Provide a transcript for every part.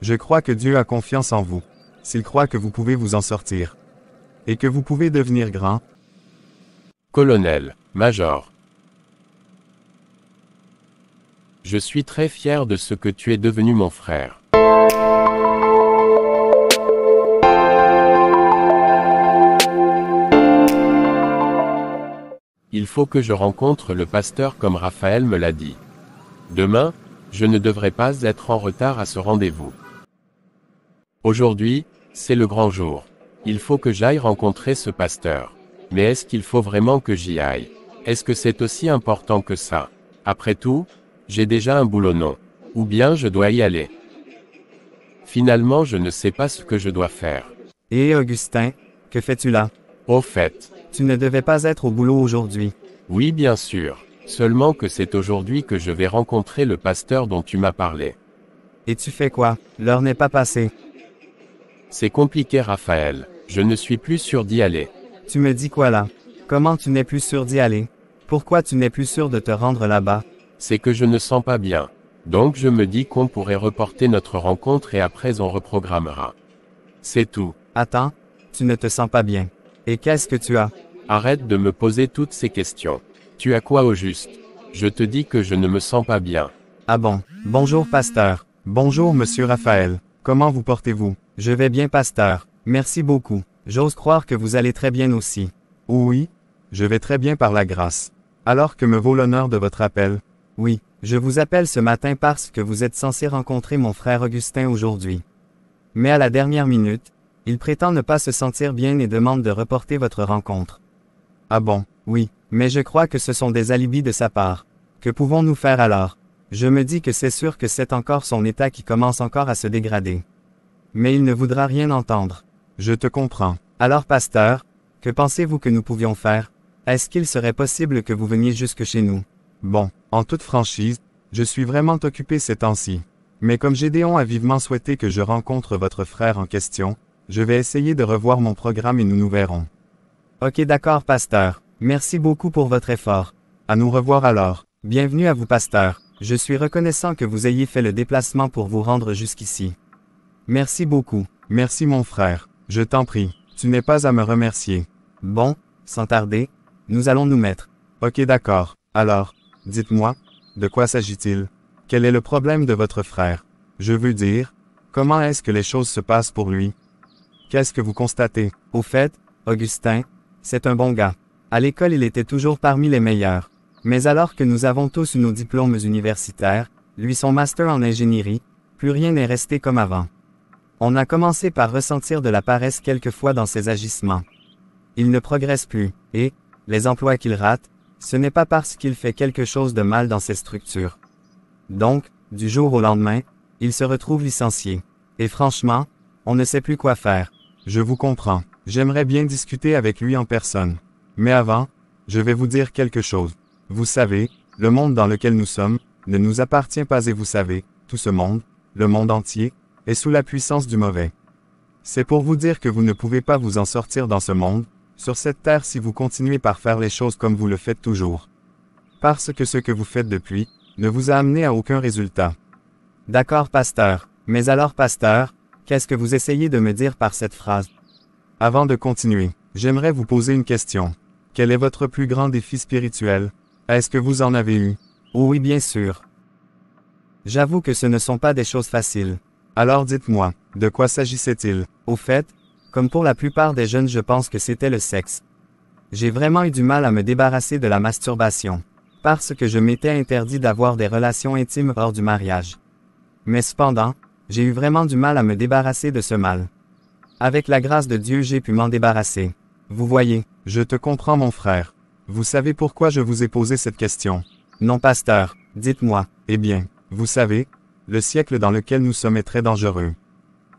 Je crois que Dieu a confiance en vous. S'il croit que vous pouvez vous en sortir. Et que vous pouvez devenir grand. Colonel, Major. Je suis très fier de ce que tu es devenu mon frère. Il faut que je rencontre le pasteur comme Raphaël me l'a dit. Demain, je ne devrais pas être en retard à ce rendez-vous. Aujourd'hui, c'est le grand jour. Il faut que j'aille rencontrer ce pasteur. Mais est-ce qu'il faut vraiment que j'y aille? Est-ce que c'est aussi important que ça? Après tout, j'ai déjà un boulot non. Ou bien je dois y aller. Finalement, je ne sais pas ce que je dois faire. Et Augustin, que fais-tu là? Au fait. Tu ne devais pas être au boulot aujourd'hui. Oui, bien sûr. Seulement que c'est aujourd'hui que je vais rencontrer le pasteur dont tu m'as parlé. Et tu fais quoi? L'heure n'est pas passée. C'est compliqué, Raphaël. Je ne suis plus sûr d'y aller. Tu me dis quoi là? Comment tu n'es plus sûr d'y aller? Pourquoi tu n'es plus sûr de te rendre là-bas? C'est que je ne sens pas bien. Donc je me dis qu'on pourrait reporter notre rencontre et après on reprogrammera. C'est tout. Attends, tu ne te sens pas bien. Et qu'est-ce que tu as? Arrête de me poser toutes ces questions. Tu as quoi au juste? Je te dis que je ne me sens pas bien. Ah bon? Bonjour pasteur. Bonjour monsieur Raphaël. Comment vous portez-vous? Je vais bien pasteur. Merci beaucoup. J'ose croire que vous allez très bien aussi. Oui, je vais très bien par la grâce. Alors que me vaut l'honneur de votre appel? Oui, je vous appelle ce matin parce que vous êtes censé rencontrer mon frère Augustin aujourd'hui. Mais à la dernière minute, il prétend ne pas se sentir bien et demande de reporter votre rencontre. Ah bon? Oui, mais je crois que ce sont des alibis de sa part. Que pouvons-nous faire alors? Je me dis que c'est sûr que c'est encore son état qui commence encore à se dégrader. Mais il ne voudra rien entendre. Je te comprends. Alors pasteur, que pensez-vous que nous pouvions faire? Est-ce qu'il serait possible que vous veniez jusque chez nous? Bon, en toute franchise, je suis vraiment occupé ces temps-ci. Mais comme Gédéon a vivement souhaité que je rencontre votre frère en question, je vais essayer de revoir mon programme et nous verrons. Ok d'accord pasteur. Merci beaucoup pour votre effort. À nous revoir alors. Bienvenue à vous pasteur. Je suis reconnaissant que vous ayez fait le déplacement pour vous rendre jusqu'ici. Merci beaucoup. Merci mon frère. Je t'en prie. Tu n'es pas à me remercier. Bon, sans tarder, nous allons nous mettre. Ok d'accord. Alors, dites-moi, de quoi s'agit-il? Quel est le problème de votre frère? Je veux dire, comment est-ce que les choses se passent pour lui? Qu'est-ce que vous constatez? Au fait, Augustin, c'est un bon gars. À l'école il était toujours parmi les meilleurs. Mais alors que nous avons tous eu nos diplômes universitaires, lui son master en ingénierie, plus rien n'est resté comme avant. On a commencé par ressentir de la paresse quelquefois dans ses agissements. Il ne progresse plus, et, les emplois qu'il rate, ce n'est pas parce qu'il fait quelque chose de mal dans ses structures. Donc, du jour au lendemain, il se retrouve licencié. Et franchement, on ne sait plus quoi faire. Je vous comprends. J'aimerais bien discuter avec lui en personne. Mais avant, je vais vous dire quelque chose. Vous savez, le monde dans lequel nous sommes, ne nous appartient pas et vous savez, tout ce monde, le monde entier, est sous la puissance du mauvais. C'est pour vous dire que vous ne pouvez pas vous en sortir dans ce monde, sur cette terre si vous continuez par faire les choses comme vous le faites toujours. Parce que ce que vous faites depuis, ne vous a amené à aucun résultat. D'accord pasteur, mais alors pasteur, qu'est-ce que vous essayez de me dire par cette phrase? Avant de continuer, j'aimerais vous poser une question. Quel est votre plus grand défi spirituel? Est-ce que vous en avez eu? Oh oui bien sûr. J'avoue que ce ne sont pas des choses faciles. Alors dites-moi, de quoi s'agissait-il? Au fait, comme pour la plupart des jeunes je pense que c'était le sexe. J'ai vraiment eu du mal à me débarrasser de la masturbation. Parce que je m'étais interdit d'avoir des relations intimes hors du mariage. Mais cependant, j'ai eu vraiment du mal à me débarrasser de ce mal. Avec la grâce de Dieu j'ai pu m'en débarrasser. Vous voyez, je te comprends mon frère. Vous savez pourquoi je vous ai posé cette question? Non pasteur, dites-moi. Eh bien, vous savez, le siècle dans lequel nous sommes est très dangereux.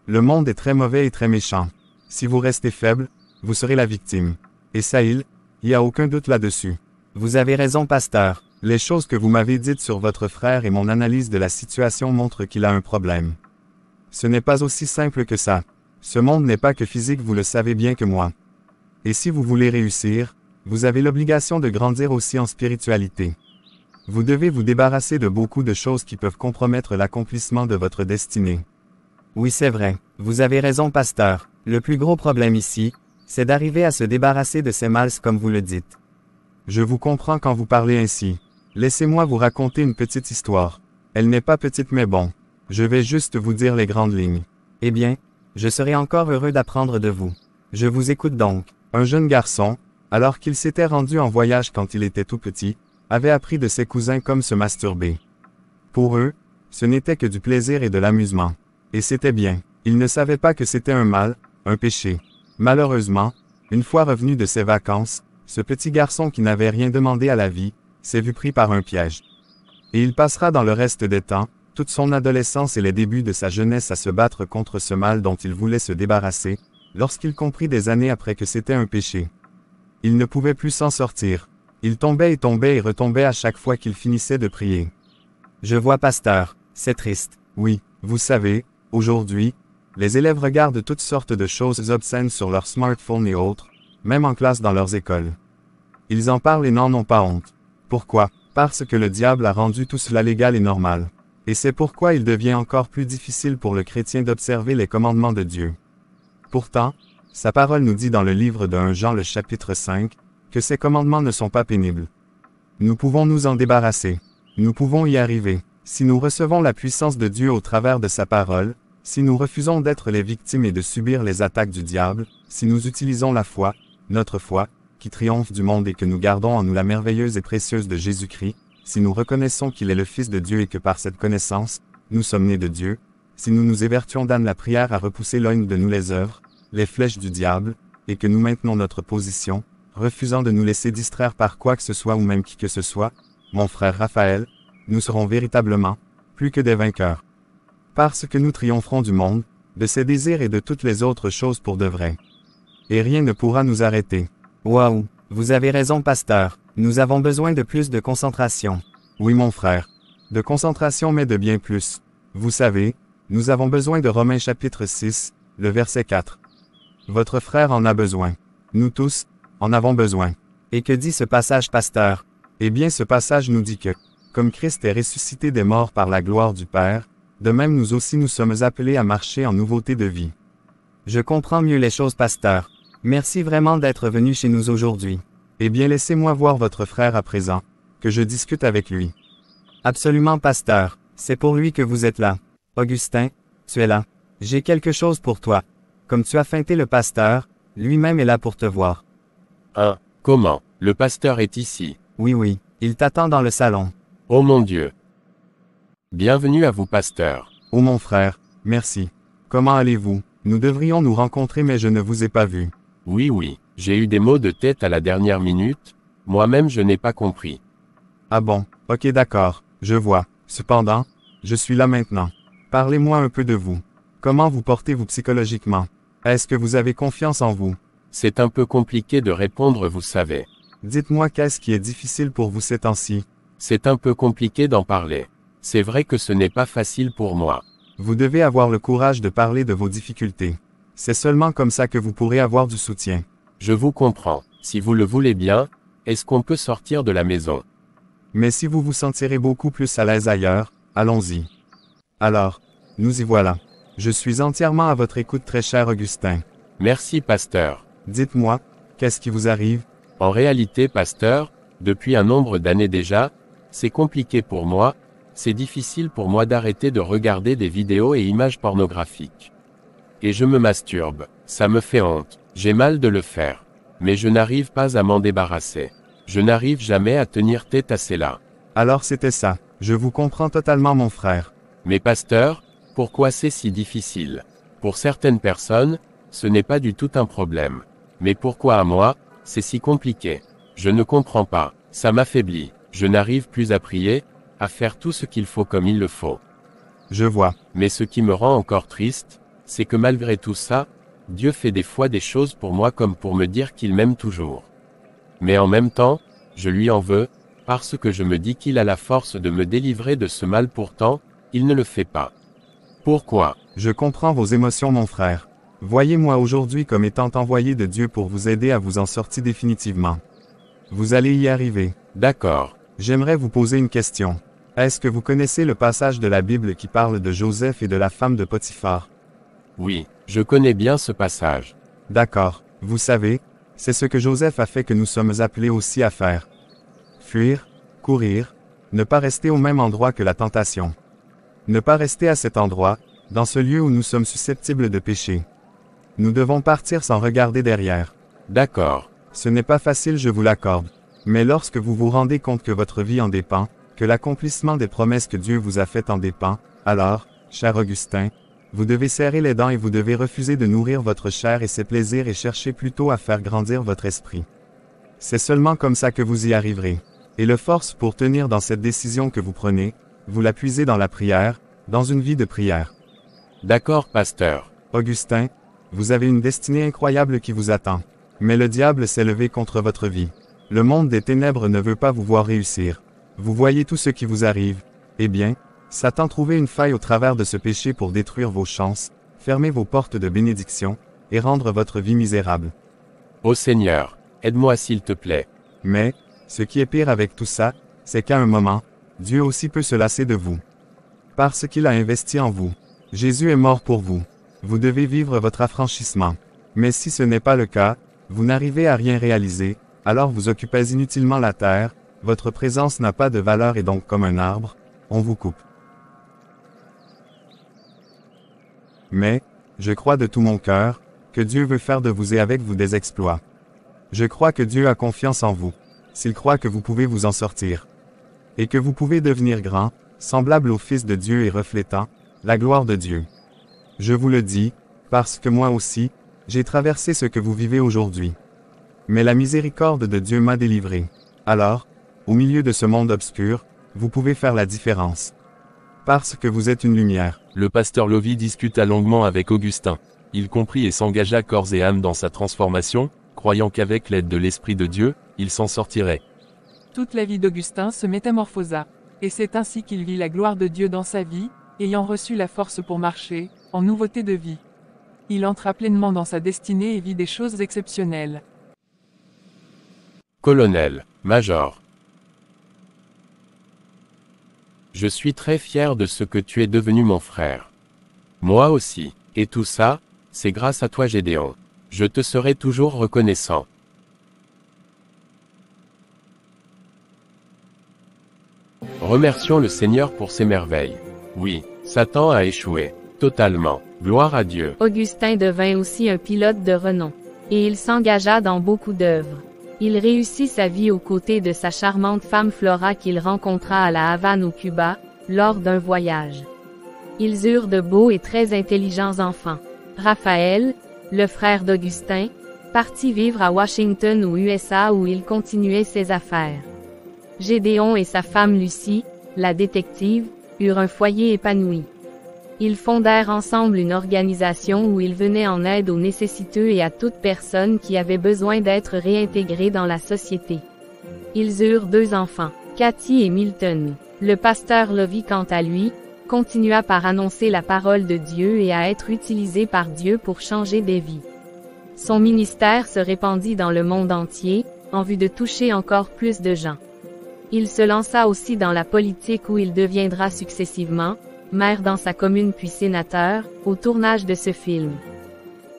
Le monde est très mauvais et très méchant. Si vous restez faible, vous serez la victime. Et ça il y a aucun doute là-dessus. Vous avez raison pasteur. Les choses que vous m'avez dites sur votre frère et mon analyse de la situation montrent qu'il a un problème. Ce n'est pas aussi simple que ça. Ce monde n'est pas que physique, vous le savez bien que moi. Et si vous voulez réussir, vous avez l'obligation de grandir aussi en spiritualité. Vous devez vous débarrasser de beaucoup de choses qui peuvent compromettre l'accomplissement de votre destinée. Oui, c'est vrai. Vous avez raison, pasteur. Le plus gros problème ici, c'est d'arriver à se débarrasser de ces mâles comme vous le dites. Je vous comprends quand vous parlez ainsi. Laissez-moi vous raconter une petite histoire. Elle n'est pas petite mais bon. Je vais juste vous dire les grandes lignes. Eh bien, je serai encore heureux d'apprendre de vous. Je vous écoute donc. Un jeune garçon, alors qu'il s'était rendu en voyage quand il était tout petit, avait appris de ses cousins comme se masturber. Pour eux, ce n'était que du plaisir et de l'amusement. Et c'était bien. Ils ne savaient pas que c'était un mal, un péché. Malheureusement, une fois revenu de ses vacances, ce petit garçon qui n'avait rien demandé à la vie, s'est vu pris par un piège. Et il passera dans le reste des temps, toute son adolescence et les débuts de sa jeunesse à se battre contre ce mal dont il voulait se débarrasser, lorsqu'il comprit des années après que c'était un péché. Il ne pouvait plus s'en sortir. Il tombait et retombait à chaque fois qu'il finissait de prier. Je vois, pasteur, c'est triste. Oui, vous savez, aujourd'hui, les élèves regardent toutes sortes de choses obscènes sur leurs smartphones et autres, même en classe dans leurs écoles. Ils en parlent et n'en ont pas honte. Pourquoi? Parce que le diable a rendu tout cela légal et normal. Et c'est pourquoi il devient encore plus difficile pour le chrétien d'observer les commandements de Dieu. Pourtant, sa parole nous dit dans le livre de 1 Jean le chapitre 5, que ces commandements ne sont pas pénibles. Nous pouvons nous en débarrasser. Nous pouvons y arriver. Si nous recevons la puissance de Dieu au travers de sa parole, si nous refusons d'être les victimes et de subir les attaques du diable, si nous utilisons la foi, notre foi, qui triomphe du monde et que nous gardons en nous la merveilleuse et précieuse de Jésus-Christ, si nous reconnaissons qu'il est le Fils de Dieu et que par cette connaissance, nous sommes nés de Dieu, si nous nous évertuons dans la prière à repousser l'ogne de nous les œuvres, les flèches du diable, et que nous maintenons notre position, refusant de nous laisser distraire par quoi que ce soit ou même qui que ce soit, mon frère Raphaël, nous serons véritablement, plus que des vainqueurs. Parce que nous triompherons du monde, de ses désirs et de toutes les autres choses pour de vrai. Et rien ne pourra nous arrêter. Waouh, vous avez raison, pasteur. Nous avons besoin de plus de concentration. Oui, mon frère. De concentration mais de bien plus. Vous savez, nous avons besoin de Romains chapitre 6, le verset 4. Votre frère en a besoin. Nous tous, en avons besoin. Et que dit ce passage, pasteur? Eh bien, ce passage nous dit que, comme Christ est ressuscité des morts par la gloire du Père, de même nous aussi nous sommes appelés à marcher en nouveauté de vie. Je comprends mieux les choses, pasteur. Merci vraiment d'être venu chez nous aujourd'hui. Eh bien, laissez-moi voir votre frère à présent, que je discute avec lui. Absolument, pasteur. C'est pour lui que vous êtes là. Augustin, tu es là. J'ai quelque chose pour toi. Comme tu as feinté le pasteur, lui-même est là pour te voir. Hein? Comment? Le pasteur est ici. Oui, il t'attend dans le salon. Oh mon Dieu! Bienvenue à vous, pasteur. Oh mon frère, merci. Comment allez-vous? Nous devrions nous rencontrer mais je ne vous ai pas vu. Oui, j'ai eu des maux de tête à la dernière minute, moi-même je n'ai pas compris. Ah bon, ok d'accord, je vois. Cependant, je suis là maintenant. Parlez-moi un peu de vous. Comment vous portez-vous psychologiquement? Est-ce que vous avez confiance en vous? C'est un peu compliqué de répondre, vous savez. Dites-moi qu'est-ce qui est difficile pour vous ces temps-ci? C'est un peu compliqué d'en parler. C'est vrai que ce n'est pas facile pour moi. Vous devez avoir le courage de parler de vos difficultés. C'est seulement comme ça que vous pourrez avoir du soutien. Je vous comprends. Si vous le voulez bien, est-ce qu'on peut sortir de la maison? Mais si vous vous sentirez beaucoup plus à l'aise ailleurs, allons-y. Alors, nous y voilà. Je suis entièrement à votre écoute, très cher Augustin. Merci, pasteur. Dites-moi, qu'est-ce qui vous arrive? En réalité, pasteur, depuis un nombre d'années déjà, c'est compliqué pour moi, c'est difficile pour moi d'arrêter de regarder des vidéos et images pornographiques. Et je me masturbe, ça me fait honte, j'ai mal de le faire. Mais je n'arrive pas à m'en débarrasser. Je n'arrive jamais à tenir tête à cela. Alors c'était ça, je vous comprends totalement mon frère. Mais pasteur, pourquoi c'est si difficile? Pour certaines personnes, ce n'est pas du tout un problème. Mais pourquoi à moi, c'est si compliqué? Je ne comprends pas, ça m'affaiblit, je n'arrive plus à prier, à faire tout ce qu'il faut comme il le faut. Je vois. Mais ce qui me rend encore triste, c'est que malgré tout ça, Dieu fait des fois des choses pour moi comme pour me dire qu'il m'aime toujours. Mais en même temps, je lui en veux, parce que je me dis qu'il a la force de me délivrer de ce mal, pourtant, il ne le fait pas. Pourquoi? Je comprends vos émotions mon frère. Voyez-moi aujourd'hui comme étant envoyé de Dieu pour vous aider à vous en sortir définitivement. Vous allez y arriver. D'accord. J'aimerais vous poser une question. Est-ce que vous connaissez le passage de la Bible qui parle de Joseph et de la femme de Potiphar? Oui, je connais bien ce passage. D'accord, vous savez, c'est ce que Joseph a fait que nous sommes appelés aussi à faire. Fuir, courir, ne pas rester au même endroit que la tentation. Ne pas rester à cet endroit, dans ce lieu où nous sommes susceptibles de pécher. Nous devons partir sans regarder derrière. D'accord. Ce n'est pas facile, je vous l'accorde. Mais lorsque vous vous rendez compte que votre vie en dépend, que l'accomplissement des promesses que Dieu vous a faites en dépend, alors, cher Augustin, vous devez serrer les dents et vous devez refuser de nourrir votre chair et ses plaisirs et chercher plutôt à faire grandir votre esprit. C'est seulement comme ça que vous y arriverez. Et le force pour tenir dans cette décision que vous prenez, vous la puisez dans la prière, dans une vie de prière. D'accord, pasteur. Augustin, vous avez une destinée incroyable qui vous attend. Mais le diable s'est levé contre votre vie. Le monde des ténèbres ne veut pas vous voir réussir. Vous voyez tout ce qui vous arrive. Eh bien, Satan trouvait une faille au travers de ce péché pour détruire vos chances, fermer vos portes de bénédiction, et rendre votre vie misérable. Ô Seigneur, aide-moi s'il te plaît. Mais, ce qui est pire avec tout ça, c'est qu'à un moment, Dieu aussi peut se lasser de vous. Parce qu'il a investi en vous. Jésus est mort pour vous. Vous devez vivre votre affranchissement. Mais si ce n'est pas le cas, vous n'arrivez à rien réaliser, alors vous occupez inutilement la terre, votre présence n'a pas de valeur et donc comme un arbre, on vous coupe. Mais, je crois de tout mon cœur, que Dieu veut faire de vous et avec vous des exploits. Je crois que Dieu a confiance en vous, s'il croit que vous pouvez vous en sortir. Et que vous pouvez devenir grand, semblable au Fils de Dieu et reflétant la gloire de Dieu. Je vous le dis, parce que moi aussi, j'ai traversé ce que vous vivez aujourd'hui. Mais la miséricorde de Dieu m'a délivré. Alors, au milieu de ce monde obscur, vous pouvez faire la différence. Parce que vous êtes une lumière. Le pasteur Lovy discuta longuement avec Augustin. Il comprit et s'engagea corps et âme dans sa transformation, croyant qu'avec l'aide de l'Esprit de Dieu, il s'en sortirait. Toute la vie d'Augustin se métamorphosa. Et c'est ainsi qu'il vit la gloire de Dieu dans sa vie, ayant reçu la force pour marcher, en nouveauté de vie. Il entra pleinement dans sa destinée et vit des choses exceptionnelles. Colonel, Major. Je suis très fier de ce que tu es devenu mon frère. Moi aussi. Et tout ça, c'est grâce à toi Gédéon. Je te serai toujours reconnaissant. Remercions le Seigneur pour ses merveilles. Oui, Satan a échoué. Totalement. Gloire à Dieu. Augustin devint aussi un pilote de renom. Et il s'engagea dans beaucoup d'œuvres. Il réussit sa vie aux côtés de sa charmante femme Flora qu'il rencontra à la Havane au Cuba, lors d'un voyage. Ils eurent de beaux et très intelligents enfants. Raphaël, le frère d'Augustin, partit vivre à Washington aux USA où il continuait ses affaires. Gédéon et sa femme Lucie, la détective, eurent un foyer épanoui. Ils fondèrent ensemble une organisation où ils venaient en aide aux nécessiteux et à toute personne qui avait besoin d'être réintégrée dans la société. Ils eurent 2 enfants, Cathy et Milton. Le pasteur Lovy, quant à lui, continua par annoncer la parole de Dieu et à être utilisé par Dieu pour changer des vies. Son ministère se répandit dans le monde entier, en vue de toucher encore plus de gens. Il se lança aussi dans la politique où il deviendra successivement maire dans sa commune puis sénateur, au tournage de ce film.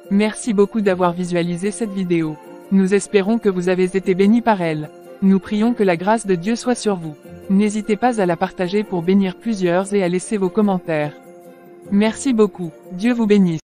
Merci beaucoup d'avoir visualisé cette vidéo. Nous espérons que vous avez été bénis par elle. Nous prions que la grâce de Dieu soit sur vous. N'hésitez pas à la partager pour bénir plusieurs et à laisser vos commentaires. Merci beaucoup. Dieu vous bénisse.